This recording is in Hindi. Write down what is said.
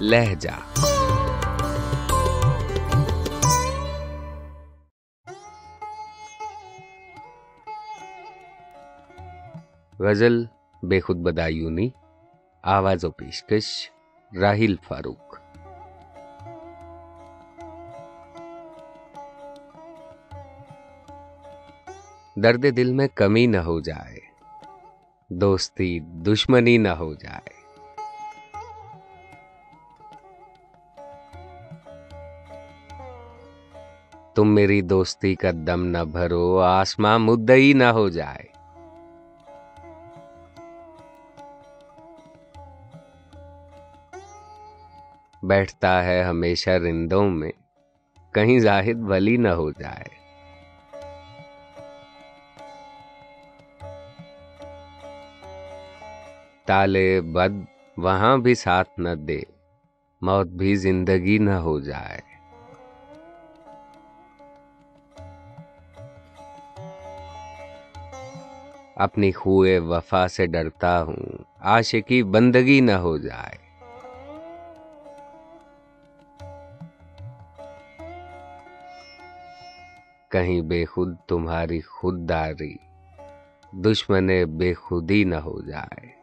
लहजा। गजल बेखुद बदायूनी, आवाज़ व पेशकश राहिल फारूक। दर्द दिल में कमी न हो जाए, दोस्ती दुश्मनी न हो जाए। तुम मेरी दोस्ती का दम न भरो, आसमां मुद्दई न हो जाए। बैठता है हमेशा रिंदों में, कहीं जाहिद वली न हो जाए। ताले बद वहां भी साथ न दे, मौत भी जिंदगी न हो जाए। अपनी खुए वफा से डरता हूँ, आशिकी बंदगी न हो जाए। कहीं बेखुद तुम्हारी खुददारी, दुश्मने बेखुदी न हो जाए।